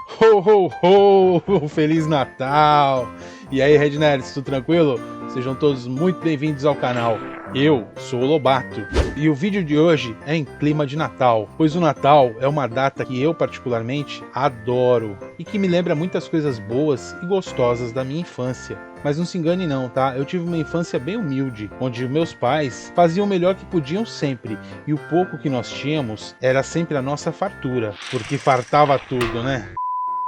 Ho, ho, ho! Feliz Natal! E aí, Red Nerds, tudo tranquilo? Sejam todos muito bem-vindos ao canal. Eu sou o Lobato e o vídeo de hoje é em clima de Natal, pois o Natal é uma data que eu particularmente adoro e que me lembra muitas coisas boas e gostosas da minha infância. Mas não se engane não, tá? Eu tive uma infância bem humilde, onde meus pais faziam o melhor que podiam sempre, e o pouco que nós tínhamos era sempre a nossa fartura, porque fartava tudo, né?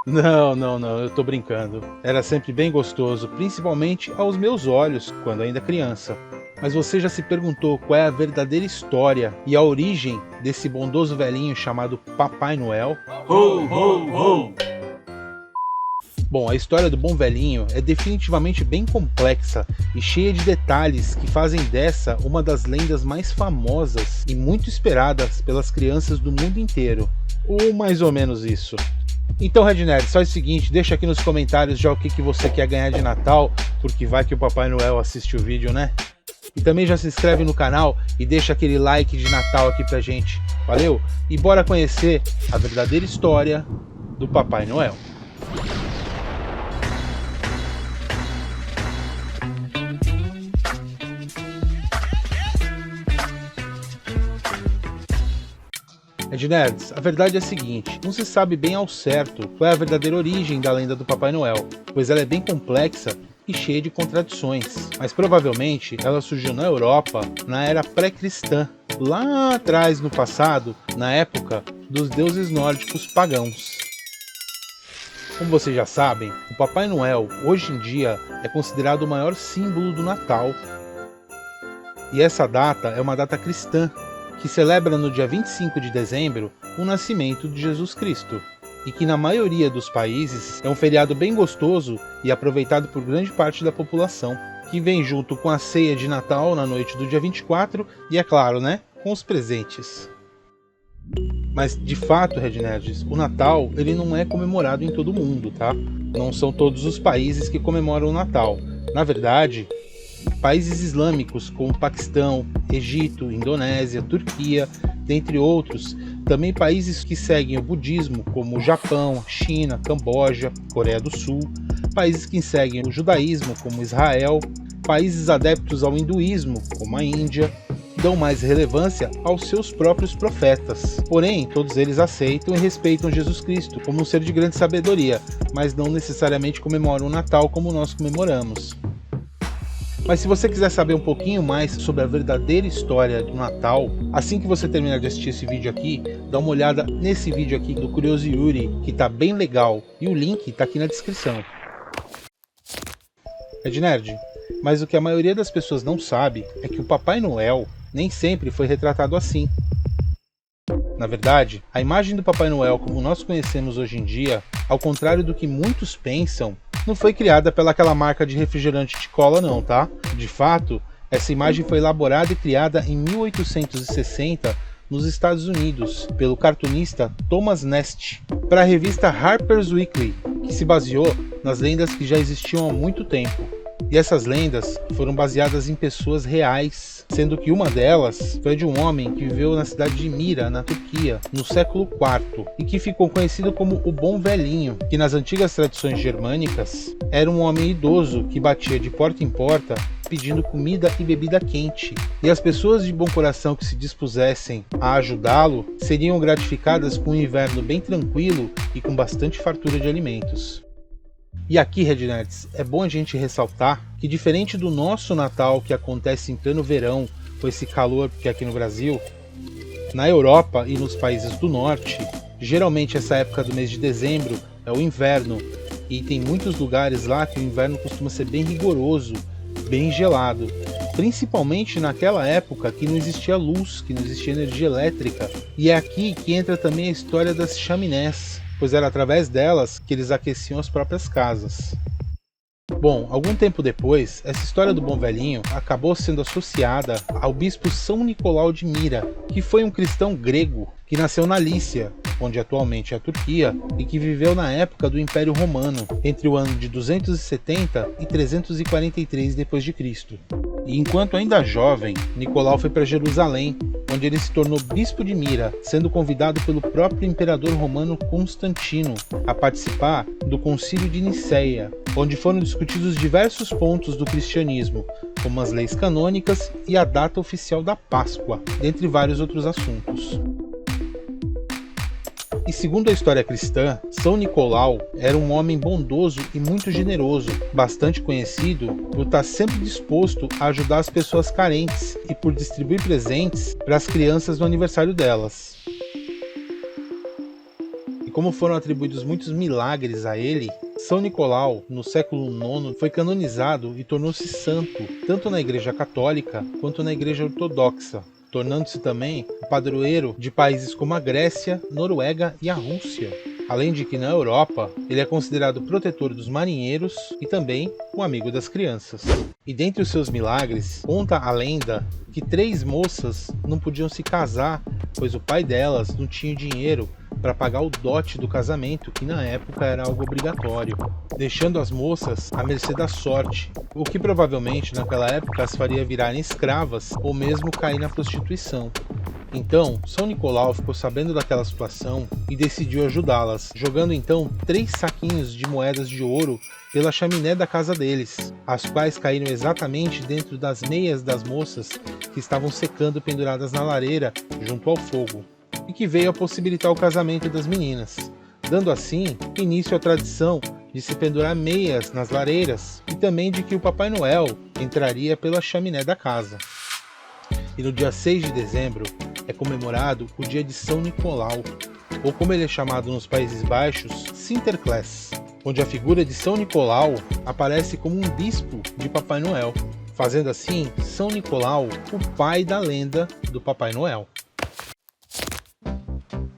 Não, eu tô brincando. Era sempre bem gostoso, principalmente aos meus olhos, quando ainda criança. Mas você já se perguntou qual é a verdadeira história e a origem desse bondoso velhinho chamado Papai Noel? Ho, ho, ho! Bom, a história do Bom Velhinho é definitivamente bem complexa e cheia de detalhes que fazem dessa uma das lendas mais famosas e muito esperadas pelas crianças do mundo inteiro. Ou mais ou menos isso. Então, Red Nerd, faz o seguinte, deixa aqui nos comentários já o que você quer ganhar de Natal, porque vai que o Papai Noel assiste o vídeo, né? E também já se inscreve no canal e deixa aquele like de Natal aqui pra gente. Valeu? E bora conhecer a verdadeira história do Papai Noel. Red Nerds, a verdade é a seguinte, não se sabe bem ao certo qual é a verdadeira origem da lenda do Papai Noel, pois ela é bem complexa e cheia de contradições, mas provavelmente ela surgiu na Europa na era pré-cristã, lá atrás no passado, na época dos deuses nórdicos pagãos. Como vocês já sabem, o Papai Noel hoje em dia é considerado o maior símbolo do Natal, e essa data é uma data cristã, que celebra no dia 25 de dezembro o nascimento de Jesus Cristo, e que na maioria dos países é um feriado bem gostoso e aproveitado por grande parte da população, que vem junto com a ceia de Natal na noite do dia 24 e, é claro, né, com os presentes. Mas, de fato, Red Nerds, o Natal ele não é comemorado em todo o mundo, tá? Não são todos os países que comemoram o Natal. Na verdade, países islâmicos como Paquistão, Egito, Indonésia, Turquia, dentre outros, também países que seguem o budismo como Japão, China, Camboja, Coreia do Sul, países que seguem o judaísmo como Israel, países adeptos ao hinduísmo como a Índia, dão mais relevância aos seus próprios profetas. Porém, todos eles aceitam e respeitam Jesus Cristo como um ser de grande sabedoria, mas não necessariamente comemoram o Natal como nós comemoramos. Mas se você quiser saber um pouquinho mais sobre a verdadeira história do Natal, assim que você terminar de assistir esse vídeo aqui, dá uma olhada nesse vídeo aqui do Curioso Yuri, que tá bem legal, e o link tá aqui na descrição. Red Nerd, mas o que a maioria das pessoas não sabe é que o Papai Noel nem sempre foi retratado assim. Na verdade, a imagem do Papai Noel como nós conhecemos hoje em dia, ao contrário do que muitos pensam, não foi criada pelaquela marca de refrigerante de cola não, tá? De fato, essa imagem foi elaborada e criada em 1860 nos Estados Unidos, pelo cartunista Thomas Nast, para a revista Harper's Weekly, que se baseou nas lendas que já existiam há muito tempo. E essas lendas foram baseadas em pessoas reais, sendo que uma delas foi de um homem que viveu na cidade de Mira, na Turquia, no século IV, e que ficou conhecido como o Bom Velhinho, que nas antigas tradições germânicas era um homem idoso que batia de porta em porta pedindo comida e bebida quente, e as pessoas de bom coração que se dispusessem a ajudá-lo seriam gratificadas com um inverno bem tranquilo e com bastante fartura de alimentos. E aqui, Red Nerds, é bom a gente ressaltar que, diferente do nosso Natal, que acontece em pleno verão, com esse calor que é aqui no Brasil, na Europa e nos países do norte, geralmente essa época do mês de dezembro é o inverno, e tem muitos lugares lá que o inverno costuma ser bem rigoroso, bem gelado, principalmente naquela época que não existia luz, que não existia energia elétrica, e é aqui que entra também a história das chaminés, pois era através delas que eles aqueciam as próprias casas. Bom, algum tempo depois, essa história do Bom Velhinho acabou sendo associada ao bispo São Nicolau de Mira, que foi um cristão grego que nasceu na Lícia, onde atualmente é a Turquia, e que viveu na época do Império Romano, entre o ano de 270 e 343 d.C. E enquanto ainda jovem, Nicolau foi para Jerusalém, onde ele se tornou bispo de Mira, sendo convidado pelo próprio imperador romano Constantino a participar do Concílio de Nicéia, onde foram discutidos diversos pontos do cristianismo, como as leis canônicas e a data oficial da Páscoa, dentre vários outros assuntos. E segundo a história cristã, São Nicolau era um homem bondoso e muito generoso, bastante conhecido por estar sempre disposto a ajudar as pessoas carentes e por distribuir presentes para as crianças no aniversário delas. E como foram atribuídos muitos milagres a ele, São Nicolau, no século IX, foi canonizado e tornou-se santo, tanto na Igreja Católica quanto na Igreja Ortodoxa, tornando-se também o padroeiro de países como a Grécia, Noruega e a Rússia. Além de que na Europa, ele é considerado protetor dos marinheiros e também um amigo das crianças. E dentre os seus milagres, conta a lenda que 3 moças não podiam se casar, pois o pai delas não tinha dinheiro para pagar o dote do casamento, que na época era algo obrigatório, deixando as moças à mercê da sorte, o que provavelmente naquela época as faria virarem escravas ou mesmo cair na prostituição. Então, São Nicolau ficou sabendo daquela situação e decidiu ajudá-las, jogando então 3 saquinhos de moedas de ouro pela chaminé da casa deles, as quais caíram exatamente dentro das meias das moças que estavam secando penduradas na lareira junto ao fogo, e que veio a possibilitar o casamento das meninas, dando assim início à tradição de se pendurar meias nas lareiras e também de que o Papai Noel entraria pela chaminé da casa. E no dia 6 de dezembro é comemorado o dia de São Nicolau, ou como ele é chamado nos Países Baixos, Sinterklaas, onde a figura de São Nicolau aparece como um bispo de Papai Noel, fazendo assim São Nicolau o pai da lenda do Papai Noel.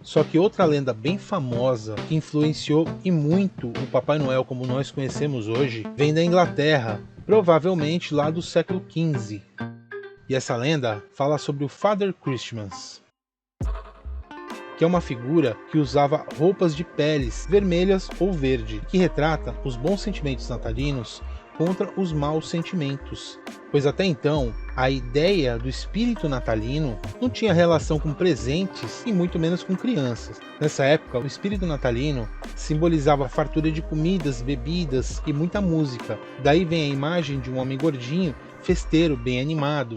Só que outra lenda bem famosa, que influenciou e muito o Papai Noel como nós conhecemos hoje, vem da Inglaterra, provavelmente lá do século XV. E essa lenda fala sobre o Father Christmas, que é uma figura que usava roupas de peles vermelhas ou verde, que retrata os bons sentimentos natalinos contra os maus sentimentos, pois até então a ideia do espírito natalino não tinha relação com presentes e muito menos com crianças. Nessa época, o espírito natalino simbolizava a fartura de comidas, bebidas e muita música. Daí vem a imagem de um homem gordinho, festeiro, bem animado.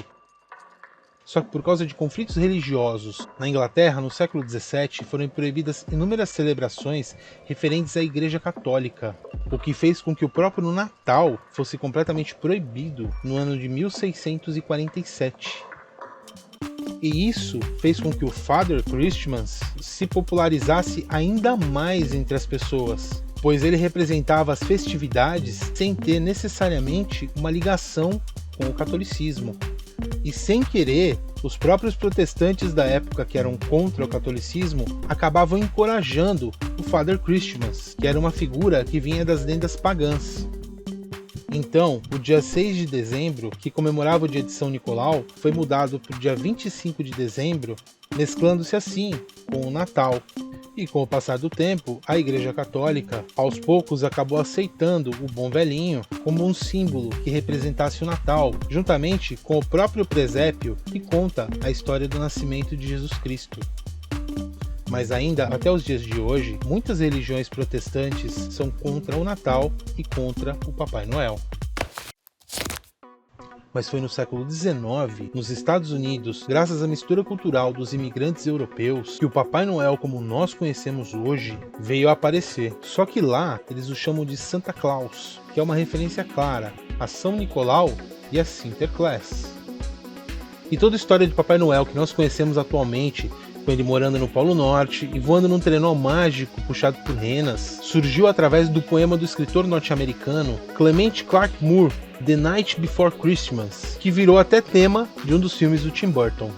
Só que por causa de conflitos religiosos na Inglaterra, no século XVII, foram proibidas inúmeras celebrações referentes à Igreja Católica, o que fez com que o próprio Natal fosse completamente proibido no ano de 1647. E isso fez com que o Father Christmas se popularizasse ainda mais entre as pessoas, pois ele representava as festividades sem ter necessariamente uma ligação com o catolicismo. E sem querer, os próprios protestantes da época que eram contra o catolicismo acabavam encorajando o Father Christmas, que era uma figura que vinha das lendas pagãs. Então, o dia 6 de dezembro, que comemorava o dia de São Nicolau, foi mudado para o dia 25 de dezembro, mesclando-se assim com o Natal. E com o passar do tempo, a Igreja Católica, aos poucos, acabou aceitando o bom velhinho como um símbolo que representasse o Natal, juntamente com o próprio presépio que conta a história do nascimento de Jesus Cristo. Mas ainda, até os dias de hoje, muitas religiões protestantes são contra o Natal e contra o Papai Noel. Mas foi no século XIX, nos Estados Unidos, graças à mistura cultural dos imigrantes europeus, que o Papai Noel como nós conhecemos hoje veio a aparecer. Só que lá eles o chamam de Santa Claus, que é uma referência clara a São Nicolau e a Sinterklaas. E toda a história de Papai Noel que nós conhecemos atualmente, com ele morando no Polo Norte e voando num trenó mágico puxado por renas, surgiu através do poema do escritor norte-americano Clement Clarke Moore, The Night Before Christmas, que virou até tema de um dos filmes do Tim Burton.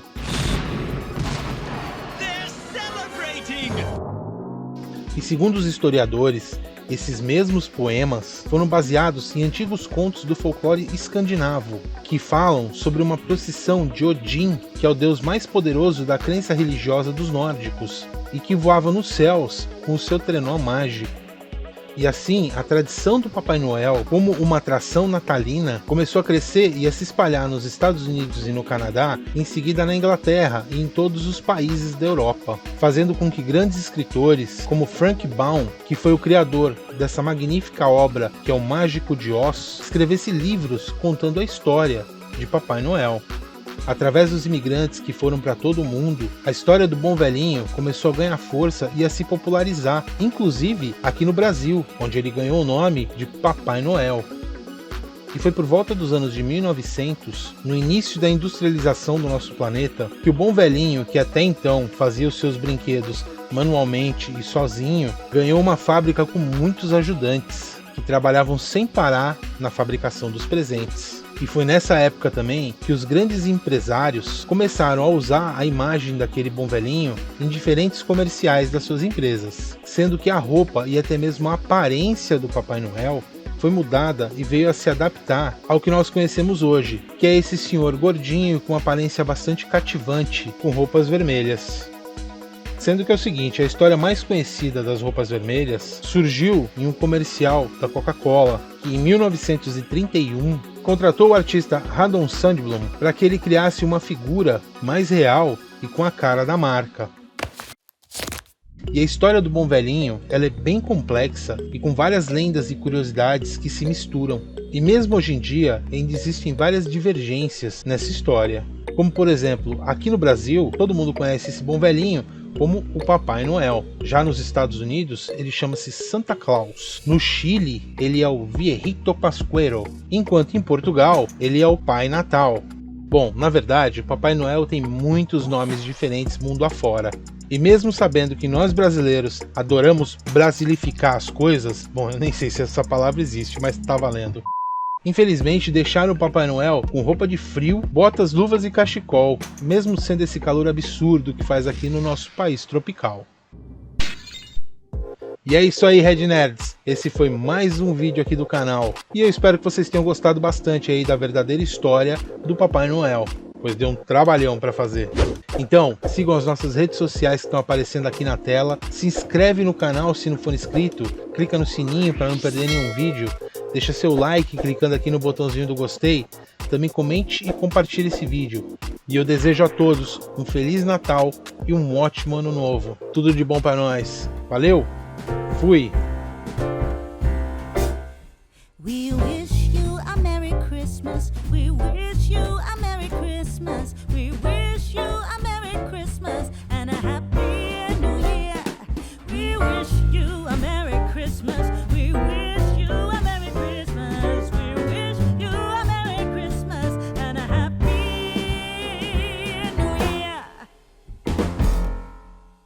E segundo os historiadores, esses mesmos poemas foram baseados em antigos contos do folclore escandinavo, que falam sobre uma procissão de Odin, que é o deus mais poderoso da crença religiosa dos nórdicos, e que voava nos céus com o seu trenó mágico. E assim, a tradição do Papai Noel como uma atração natalina começou a crescer e a se espalhar nos Estados Unidos e no Canadá, em seguida na Inglaterra e em todos os países da Europa, fazendo com que grandes escritores como Frank Baum, que foi o criador dessa magnífica obra que é o Mágico de Oz, escrevesse livros contando a história de Papai Noel. Através dos imigrantes que foram para todo o mundo, a história do Bom Velhinho começou a ganhar força e a se popularizar, inclusive aqui no Brasil, onde ele ganhou o nome de Papai Noel. E foi por volta dos anos de 1900, no início da industrialização do nosso planeta, que o Bom Velhinho, que até então fazia os seus brinquedos manualmente e sozinho, ganhou uma fábrica com muitos ajudantes, que trabalhavam sem parar na fabricação dos presentes. E foi nessa época também que os grandes empresários começaram a usar a imagem daquele Bom Velhinho em diferentes comerciais das suas empresas, sendo que a roupa e até mesmo a aparência do Papai Noel foi mudada e veio a se adaptar ao que nós conhecemos hoje, que é esse senhor gordinho com aparência bastante cativante, com roupas vermelhas. Sendo que é o seguinte, a história mais conhecida das roupas vermelhas surgiu em um comercial da Coca-Cola, que em 1931 contratou o artista Haddon Sandblom para que ele criasse uma figura mais real e com a cara da marca. E a história do Bom Velhinho, ela é bem complexa e com várias lendas e curiosidades que se misturam. E mesmo hoje em dia, ainda existem várias divergências nessa história. Como por exemplo, aqui no Brasil, todo mundo conhece esse Bom Velhinho como o Papai Noel. Já nos Estados Unidos, ele chama-se Santa Claus. No Chile, ele é o Viejito Pascuero, enquanto em Portugal, ele é o Pai Natal. Bom, na verdade, o Papai Noel tem muitos nomes diferentes mundo afora. E mesmo sabendo que nós brasileiros adoramos brasilificar as coisas, bom, eu nem sei se essa palavra existe, mas tá valendo. Infelizmente, deixaram o Papai Noel com roupa de frio, botas, luvas e cachecol, mesmo sendo esse calor absurdo que faz aqui no nosso país tropical. E é isso aí, Red Nerds. Esse foi mais um vídeo aqui do canal. E eu espero que vocês tenham gostado bastante aí da verdadeira história do Papai Noel, pois deu um trabalhão para fazer. Então, sigam as nossas redes sociais que estão aparecendo aqui na tela. Se inscreve no canal se não for inscrito. Clica no sininho para não perder nenhum vídeo. Deixa seu like clicando aqui no botãozinho do gostei. Também comente e compartilhe esse vídeo. E eu desejo a todos um Feliz Natal e um ótimo Ano Novo. Tudo de bom para nós. Valeu! Fui! We wish you a Merry Christmas. We wish you a Merry Christmas. We wish you a Merry Christmas and a happy